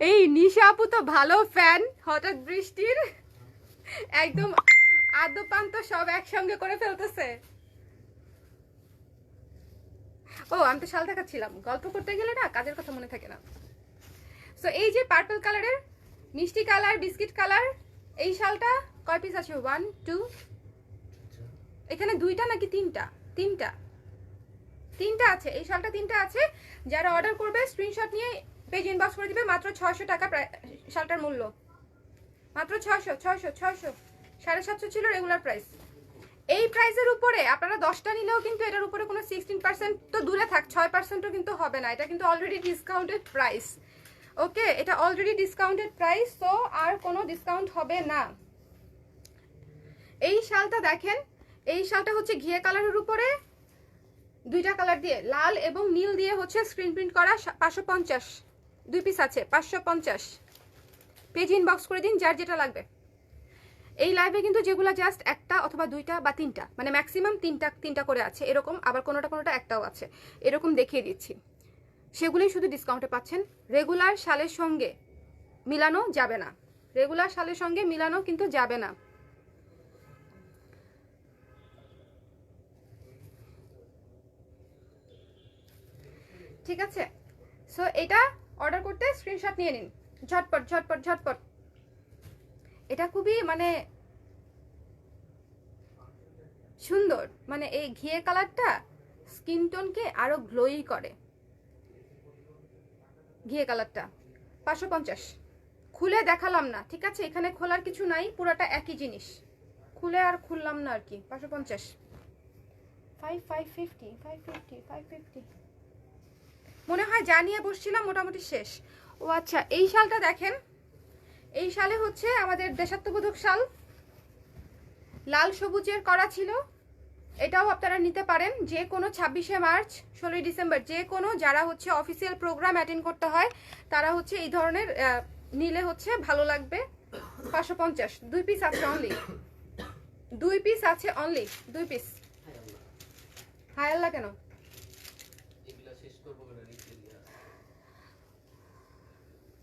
এই নিশা আপু তো ভালো ফ্যান হঠাৎ বৃষ্টির, একদম আদ্যপান্ত সব একসঙ্গে করে ফেলতেছে। ও আমি তো শাল দেখাচ্ছিলাম, গল্প করতে গেলে না কাজের কথা মনে থাকে না। সো এই যে পার্পল কালারের, মিষ্টি কালার, বিস্কিট কালার, এই শালটা কয় পিস আছে? 1 2, এখানে 2টা নাকি 3টা? 3টা আছে, এই শালটা 3টা আছে। যারা অর্ডার করবে স্ক্রিনশট নিয়ে পেজ ইনবক্স করে দিবে। মাত্র 600 টাকা শালটার মূল্য, মাত্র 600। 750 ছিল রেগুলার প্রাইস। এই প্রাইসের উপরে আপনারা 10টা নিলেও কিন্তু এটার উপরে কোনো 16% তো দূরে থাক, 6%ও কিন্তু হবে না। এটা কিন্তু অলরেডি ডিসকাউন্টেড প্রাইস। ওকে, এটা অলরেডি ডিসকাউন্টেড প্রাইস, তো আর কোনো ডিসকাউন্ট হবে না। এই শালটা দেখেন, এই শালটা হচ্ছে ঘিয়ে কালারের উপরে 2টা কালার দিয়ে, লাল এবং নীল দিয়ে হচ্ছে স্ক্রিন প্রিন্ট করা। 550, 2 পিস আছে, 550। পেজ ইনবক্স করে দিন যার যেটা লাগবে। এই লাইভে কিন্তু যেগুলো জাস্ট 1টা অথবা 2টা বা 3টা, মানে ম্যাক্সিমাম 3টা করে আছে এরকম, আবার কোনোটা একটাও আছে এরকম দেখিয়ে দিচ্ছি, সেগুলোই শুধু ডিসকাউন্টে পাচ্ছেন। রেগুলার শালের সঙ্গে মিলানো যাবে না, রেগুলার শালের সঙ্গে মিলানো কিন্তু যাবে না। ঠিক আছে, সো এটা অর্ডার করতে স্ক্রিনশট নিয়ে নিন, ঝটপট। এটা খুবই মানে সুন্দর, মানে এই ঘিয়ে কালারটা স্কিন টোনকে আরো গ্লোই করে। ঘিয়ে কালারটা 550। খুলে দেখালাম না, ঠিক আছে, এখানে খোলার কিছু নাই, পুরোটা একই জিনিস, খুলে আর খুললাম না আর কি। 550, 550 মনে হয় জানিয়ে বসছিলাম, মোটামুটি শেষ। ও আচ্ছা, এই শালটা দেখেন, এই শালে হচ্ছে আমাদের দেশাত্মবোধক শাল, লাল সবুজের করা ছিল। এটাও আপনারা নিতে পারেন যে কোনো 26শে মার্চ, 16ই ডিসেম্বর, যে কোনো যারা হচ্ছে অফিসিয়াল প্রোগ্রাম অ্যাটেন্ড করতে হয় তারা হচ্ছে এই ধরনের নিলে হচ্ছে ভালো লাগবে। 550, 2 পিস আছে অনলি, 2 পিস আছে অনলি, 2 পিস। হায় আল্লাহ, কেন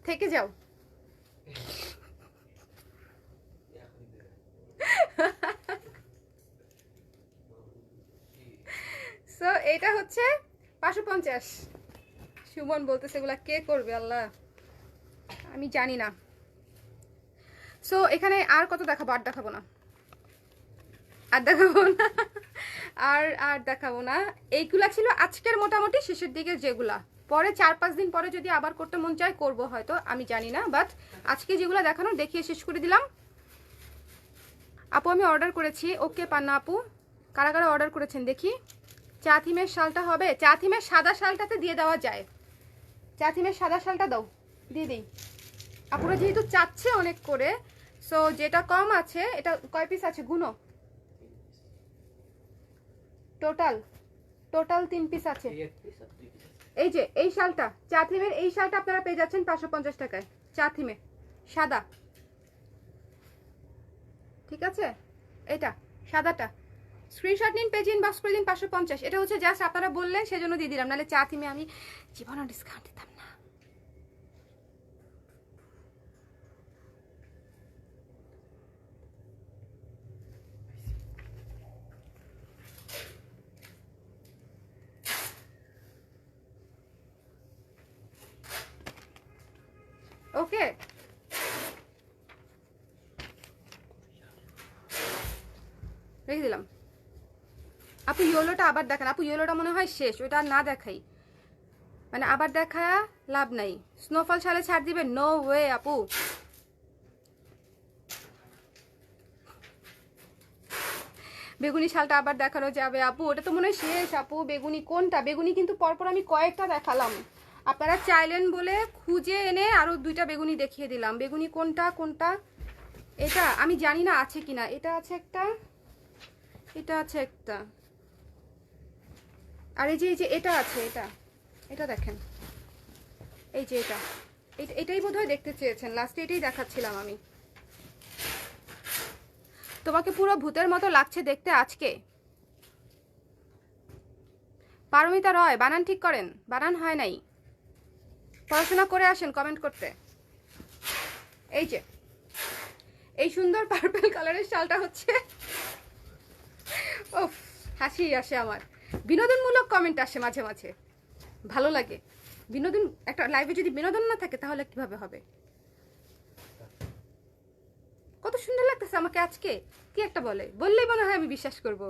থেকে যাও? সো এটা হচ্ছে 550। সুমন বলতেছে এগুলা কে করবে, আল্লাহ আমি জানি না। সো এখানে আর কত দেখাবো? আর দেখাবো না, আর দেখাবো না। এইগুলা ছিল আজকের মোটামুটি শেষের দিকে, যেগুলা পরে 4-5 দিন পরে যদি আবার করতে মন চায় করবো হয়তো, আমি জানি না, বাট আজকে যেগুলো দেখানো দেখিয়ে শেষ করে দিলাম। আপু আমি অর্ডার করেছি। ওকে পান্না আপু, কারা কারা অর্ডার করেছেন দেখি। চা থিমের শালটা হবে, চা থিমের সাদা শালটাতে দিয়ে দেওয়া যায়, চা থিমের সাদা শালটা দাও, দিয়ে দিই। আপুরা যেহেতু চাচ্ছে অনেক করে, সো যেটা কম আছে, এটা কয় পিস আছে গুনো, টোটাল 3 পিস আছে। এই যে এই শালটা চা থিমের, এই শালটা আপনারা পেয়ে যাচ্ছেন 550 টাকায়, চা থিমে সাদা, ঠিক আছে? এটা সাদাটা স্ক্রিনশট নিন, পেজ ইনবক্স করে দিন 550। এটা হচ্ছে জাস্ট আপনারা বললেন সেজন্য দিয়ে দিলাম, নাহলে চা থিমে আমি জীবনও ডিসকাউন্ট দিতাম না। ওকে, রেখে দিলাম। আপু ইয়েলোটা আবার দেখান, আপু ইয়েলোটা মনে হয় শেষ, ওটা আর না দেখাই, মানে আবার দেখা লাভ নাই। স্নোফল শালে ছাড় দিবে? নো ওয়ে আপু, বেগুনি শালটা আবার দেখানো যাবে আপু? ওটা তো মনে হয় শেষ আপু। বেগুনি কোনটা? বেগুনি কিন্তু পরপর আমি কয়েকটা দেখালাম, আপনারা চাইলেন বলে খুঁজে এনে আরো 2টা বেগুনি দেখিয়ে দিলাম। বেগুনি কোনটা কোনটা? এটা আমি জানি না আছে কিনা। এটা আছে একটা, এটা আছে একটা, আর এই যে এটা আছে, এটা দেখেন, এই যে এটাই বোধহয় দেখতে চেয়েছেন, লাস্টে এটাই দেখাচ্ছিলাম আমি। তোমাকে পুরো ভূতের মতো লাগছে দেখতে আজকে। পারমিতা রয়, বানান ঠিক করেন, বানান হয় নাই, পড়াশোনা করে আসেন কমেন্ট করতে। এই যে এই সুন্দর পার্পল কালারের শালটা হচ্ছে, ও হাসি আসে আমার, বিনোদনমূলক কমেন্ট আসে মাঝে মাঝে, ভালো লাগে। বিনোদন, একটা লাইভে যদি বিনোদন না থাকে তাহলে কিভাবে হবে? কত সুন্দর লাগতেছে আমাকে আজকে, কি একটা বললেই মনে হয় আমি বিশ্বাস করব।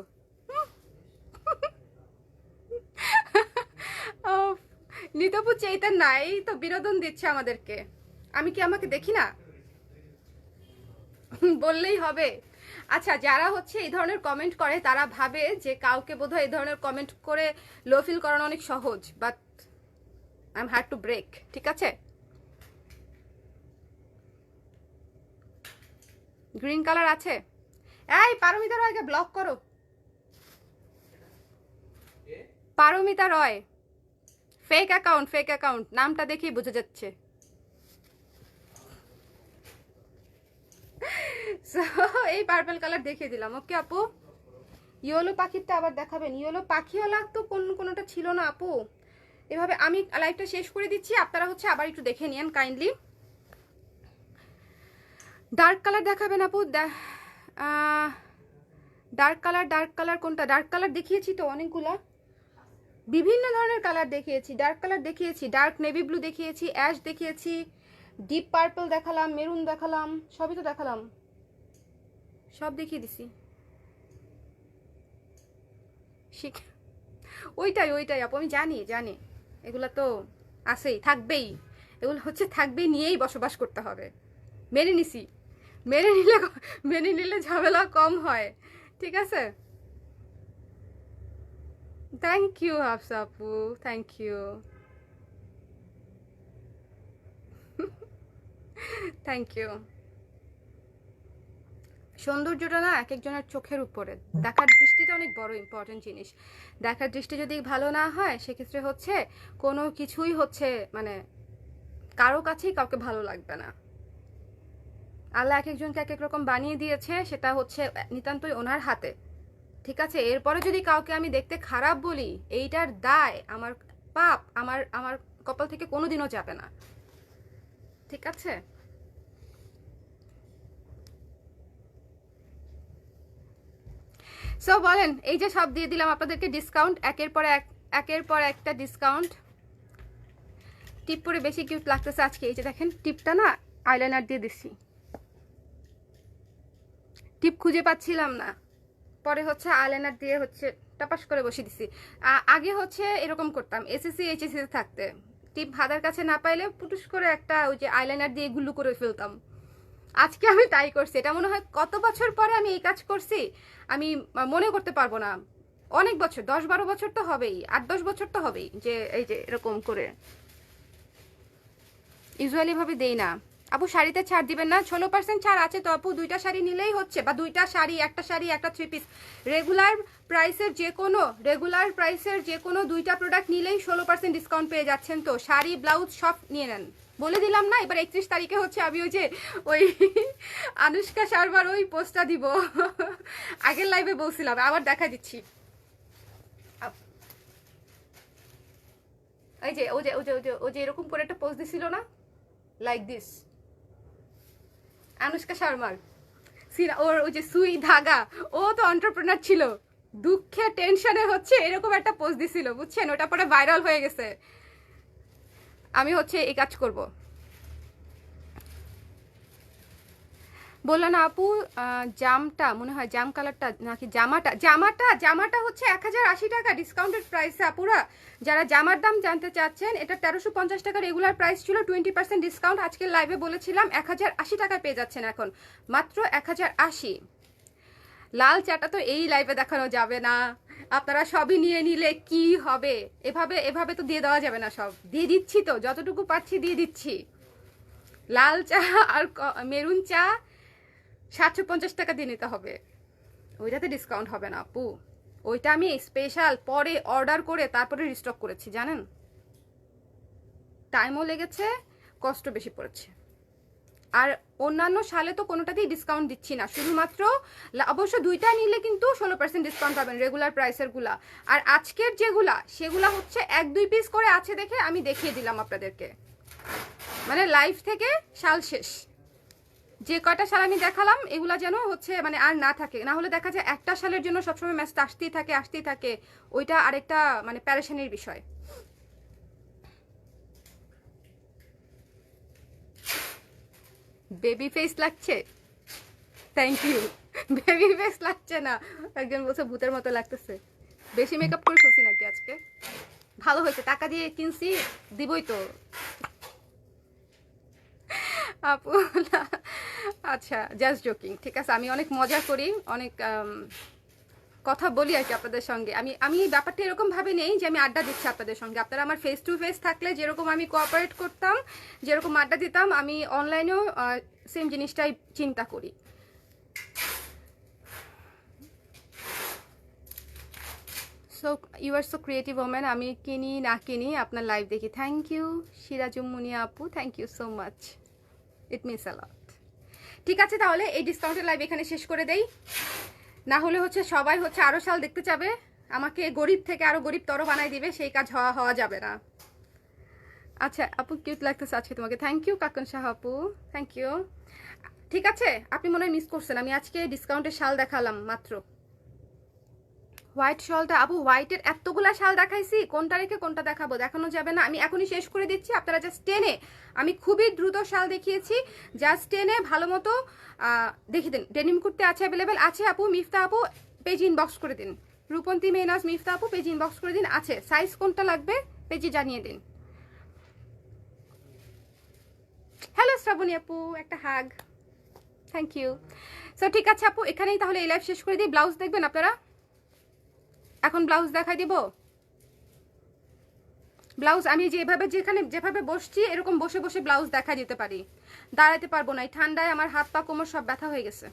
নিতপু চেইতা নাই তো বিনোদন দিচ্ছে আমাদেরকে, আমি কি আমাকে দেখি না? বললেই হবে। আচ্ছা, যারা হচ্ছে এই ধরনের কমেন্ট করে তারা ভাবে যে কাউকে বোধহয় এই ধরনের কমেন্ট করে লো ফিল করানো অনেক সহজ, but I am hard to break, ঠিক আছে? গ্রিন কালার আছে? এই পারমিতা রয়কে ব্লক করো, পারমিতা রয় ফেক অ্যাকাউন্ট, নামটা দেখেই বোঝা যাচ্ছে। এই পার্পল কালার দেখিয়ে দিলাম। ওকে আপু, ইয়েলো পাখিরটা আবার দেখাবেন? ইয়েলো পাখিওয়ালা তো কোনোটা ছিল না আপু। এভাবে আমি লাইভটা শেষ করে দিচ্ছি, আপনারা হচ্ছে আবার একটু দেখে নিন কাইন্ডলি। ডার্ক কালার দেখাবেন আপু? ডার্ক কালার কোনটা? ডার্ক কালার দেখিয়েছি তো অনেকগুলা, বিভিন্ন ধরনের কালার দেখিয়েছি। ডার্ক কালার দেখিয়েছি, ডার্ক নেভি ব্লু দেখিয়েছি, অ্যাশ দেখিয়েছি, ডিপ পার্পল দেখালাম, মেরুন দেখালাম, সবই তো দেখালাম, সব দেখিয়ে দিছি। ওইটাই আপু, আমি জানি এগুলা তো আছেই, থাকবেই, এগুলো হচ্ছে থাকবেই, নিয়েই বসবাস করতে হবে। মেনে নিছি, মেনে নিলে ঝামেলা কম হয়, ঠিক আছে? থ্যাংক ইউ হাফসা আপু, থ্যাংক ইউ, থ্যাংক ইউ। সৌন্দর্যটা না এক একজনের চোখের উপরে, দেখার দৃষ্টিটা অনেক বড় ইম্পর্টেন্ট জিনিস। দেখার দৃষ্টি যদি ভালো না হয় সেক্ষেত্রে হচ্ছে কোনো কিছুই হচ্ছে মানে কারো কাছেই কাউকে ভালো লাগবে না। আল্লাহ এক একজনকে এক এক রকম বানিয়ে দিয়েছে, সেটা হচ্ছে নিতান্তই ওনার হাতে, ঠিক আছে? এরপরে যদি কাউকে আমি দেখতে খারাপ বলি, এইটার দায় আমার, পাপ আমার কপাল থেকে কোনোদিনও যাবে না, ঠিক আছে? সো বলেন, এই যে সব দিয়ে দিলাম আপনাদেরকে ডিসকাউন্ট, একের পর একটা ডিসকাউন্ট। টিপ পরে বেশি কিউট লাগতেছে আজকে। এই যে দেখেন টিপটা না আইলাইনার দিয়ে দিচ্ছি, টিপ খুঁজে পাচ্ছিলাম না, পরে হচ্ছে আইলাইনার দিয়ে হচ্ছে টাপাস করে বসিয়ে দিছি। আগে হচ্ছে এরকম করতাম এসএসসি এইচএসসি থাকতে, টিপ হাতের কাছে না পাইলে পুটুস করে একটা ওই যে আইলাইনার দিয়ে গুল্লু করে ফেলতাম। আজকে আমি তাই করছি। এটা মনে হয় কত বছর পরে আমি এই কাজ করছি আমি মনে করতে পারবো না, অনেক বছর, 10-12 বছর তো হবেই, 8-10 বছর তো হবেই, যে এই যে এরকম করে ইউজুয়ালি ভাবে দেই না। আপু শাড়িতে ছাড় দিবেন না? 16% ছাড় আছে তো আপু, দুইটা শাড়ি নিলেই হচ্ছে, বা দুইটা শাড়ি, একটা 3 পিস। রেগুলার প্রাইসের যে কোনো দুইটা প্রোডাক্ট নিলেই 16% ডিসকাউন্ট পেয়ে যাচ্ছেন। তো শাড়ি ব্লাউজ সব নিয়ে নেন, বলে দিলাম না। এবার 31 তারিখে হচ্ছে আমি ওই আনুষ্কা শর্মার ওই পোস্টটা দিব। আগের লাইভে বলছিলাম, আবার দেখা দিচ্ছি। এই যে ও যে এরকম করে একটা পোস্ট দিছিল না, লাইক দিস, আনুষ্কা শর্মার ওর ওই যে সুই ধাগা, ও তো এন্টারপ্রেনার ছিল, দুঃখে টেনশনে হচ্ছে এরকম একটা পোস্ট দিছিল, বুঝছেন? ওটা পরে ভাইরাল হয়ে গেছে। আমি হচ্ছে এই কাজ করব। বললো না আপু, জামটা মনে হয় জাম কালারটা নাকি জামাটা হচ্ছে 1080 টাকা ডিসকাউন্টেড প্রাইসে আপুরা। যারা জামার দাম জানতে চাচ্ছেন, এটা 1350 টাকা রেগুলার প্রাইস ছিল, 20% ডিসকাউন্ট আজকের লাইভে বলেছিলাম 1080 টাকায় পেয়ে যাচ্ছেন এখন, মাত্র 1080। লাল চাটা তো এই লাইভে দেখানো যাবে না, আপনারা সবই নিয়ে নিলে কি হবে? এভাবে তো দিয়ে দেওয়া যাবে না, সব দিয়ে দিচ্ছি তো, যতটুকু পাচ্ছি দিয়ে দিচ্ছি। লাল চা আর মেরুন চা 750 টাকা দিয়ে নিতে হবে, ওইটাতে ডিসকাউন্ট হবে না আপু। ওইটা আমি স্পেশাল পরে অর্ডার করে তারপরে রিস্টক করেছি, জানেন? টাইমও লেগেছে, কষ্ট বেশি পড়েছে। আর অন্যান্য সালে তো কোনোটাতেই ডিসকাউন্ট দিচ্ছি না, শুধুমাত্র অবশ্য দুইটা নিলে কিন্তু 16% ডিসকাউন্ট পাবেন রেগুলার প্রাইসের গুলা। আর আজকের যেগুলা সেগুলা হচ্ছে 1-2 পিস করে আছে দেখে আমি দেখিয়ে দিলাম আপনাদেরকে, মানে লাইভ থেকে শাল শেষ। যে কয়টা শাল আমি দেখালাম এগুলা যেন হচ্ছে মানে আর না থাকে, না হলে দেখা যায় একটা শালের জন্য সবসময় ম্যাচ আসতেই থাকে, ওইটা আরেকটা মানে প্যারেশানির বিষয়। বেবি ফেস লাগছে, থ্যাংক ইউ। বেবি ফেস লাগছে না, একজন বলছে ভূতের মতো লাগতেছে। বেশি মেকআপ করে ফেলছি নাকি আজকে? ভালো হয়েছে, টাকা দিয়ে কিনছি, দিবই তো আপু। আচ্ছা, জাস্ট জোকিং, ঠিক আছে। আমি অনেক মজা করি, অনেক কথা বলি আর কি আপনাদের সঙ্গে। আমি ব্যাপারটা এরকম ভাবে নেই যে আমি আড্ডা দিচ্ছি আপনাদের সঙ্গে। আপনারা আমার ফেস টু ফেস থাকলে যেরকম আমি কোঅপারেট করতাম, যেরকম আড্ডা দিতাম, আমি অনলাইনেও সেম জিনিসটাই চিন্তা করি। So you are so creative woman. আমি কিনি না কিনি আপনার লাইভ দেখি। থ্যাংক ইউ সিরাজুমুনিয়া আপু, thank you so much, it means a lot. ঠিক আছে, তাহলে এই ডিসকাউন্টের লাইভ এখানে শেষ করে দেই, না হলে হচ্ছে সবাই হচ্ছে আরো শাল দেখতে চাবে, আমাকে গরিব থেকে আরো গরিব তর বানাই দিবে, সেই কাজ হওয়া যাবে না। আচ্ছা আপু, কিউট লাগতেছে আজকে তোমাকে, থ্যাংক ইউ কাকন শাহ আপু, থ্যাংক ইউ। ঠিক আছে, আপনি মনে হয় মিস করছেন, আমি আজকে ডিসকাউন্টের শাল দেখালাম মাত্র। হোয়াইট শালটা আপু, হোয়াইটের এতগুলা শাল দেখাইছি, কোনটা রেখে কোনটা দেখাবো? দেখানো যাবে না, আমি এখনই শেষ করে দিচ্ছি। আপনারা জাস্ট টেনে, আমি খুবই দ্রুত শাল দেখিয়েছি, জাস্ট টেনে ভালো মতো দেখে দিন। ডেনিম কুর্তি আছে, অ্যাভেলেবেল আছে আপু। মিফতা আপু পেজ ইনবক্স করে দিন, রূপন্তী মেহনাজ মিফতা আপু পেজ ইনবক্স করে দিন, আছে। সাইজ কোনটা লাগবে পেজে জানিয়ে দিন। হ্যালো শ্রাবণী আপু, একটা হাগ, থ্যাংক ইউ। সো ঠিক আছে আপু, এখানেই তাহলে এই লাইভ শেষ করে দিই। ব্লাউজ দেখবেন আপনারা? এখন ব্লাউজ দেখাই দিব। ব্লাউজ আমি যেভাবে বসছি এরকম বসে বসে ব্লাউজ দেখা দিতে পারি, দাঁড়াতে পারবো না, এই ঠান্ডায় আমার হাত পা কোমর সব ব্যথা হয়ে গেছে।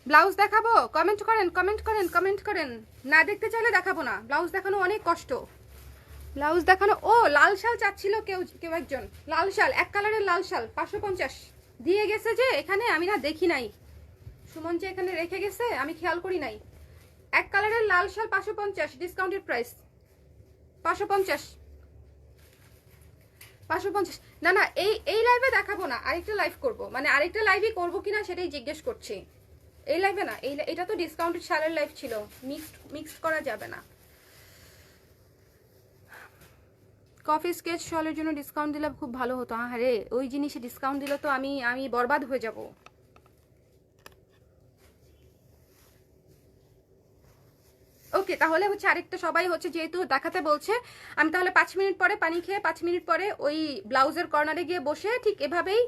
ব্লাউজ দেখাবো? কমেন্ট করেন। না দেখতে চাইলে দেখাবো না, ব্লাউজ দেখানো অনেক কষ্ট। ব্লাউজ দেখানো, ও লাল শাল চাচ্ছিল কেউ একজন, লাল শাল, এক কালারের লাল শাল 550 দিয়ে গেছে যে এখানে, আমি না দেখি নাই, সুমন যে এখানে রেখে গেছে আমি খেয়াল করি নাই। এক কালারের লাল শাল 550 ডিসকাউন্টেড প্রাইস, 550। না না, এই লাইভে দেখাবো না, আরেকটা লাইভ করব, মানে আরেকটা লাইভই করবো কিনা সেটাই জিজ্ঞেস করছি। এই লাইভে না, এটা তো ডিসকাউন্টেড শালের লাইভ ছিল, মিক্সড করা যাবে না। কফি স্কেচ শলের জন্য ডিসকাউন্ট দিলে খুব ভালো হতো। হ্যাঁ রে, ওই জিনিসে ডিসকাউন্ট দিলে তো আমি বরবাদ হয়ে যাব। ওকে, তাহলে হচ্ছে আরেকটা, সবাই হচ্ছে যেহেতু দেখাতে বলছে, আমি তাহলে 5 মিনিট পরে পানি খেয়ে 5 মিনিট পরে ওই ব্লাউজের কর্নারে গিয়ে বসে ঠিক এভাবেই,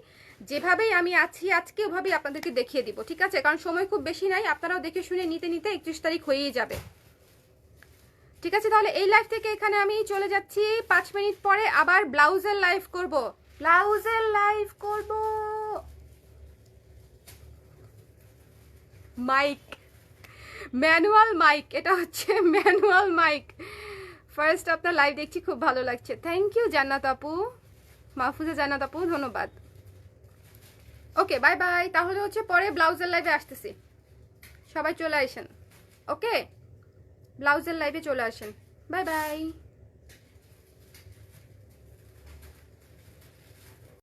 যেভাবেই আমি আছি আজকে ওভাবেই আপনাদেরকে দেখিয়ে দিব, ঠিক আছে? কারণ সময় খুব বেশি নাই, আপনারাও দেখে শুনে নিতে 31 তারিখ হয়েই যাবে। ঠিক আছে, তাহলে এই লাইভ থেকে এখানে আমি চলে যাচ্ছি, 5 মিনিট পরে আবার ব্লাউজের লাইভ করব। ব্লাউজের লাইভ করব। মাইক, ম্যানুয়াল মাইক, এটা হচ্ছে ম্যানুয়াল মাইক। ফার্স্ট আপনার লাইভ দেখছি, খুব ভালো লাগছে। থ্যাংক ইউ জান্নাত আপু, মাহফুজা জান্নাত আপু, ধন্যবাদ। ওকে বাই বাই, তাহলে হচ্ছে পরে ব্লাউজের লাইভে আসতেছি, সবাই চলে আসেন। ওকে, ব্লাউজের লাইভে চলে আসেন। Bye bye.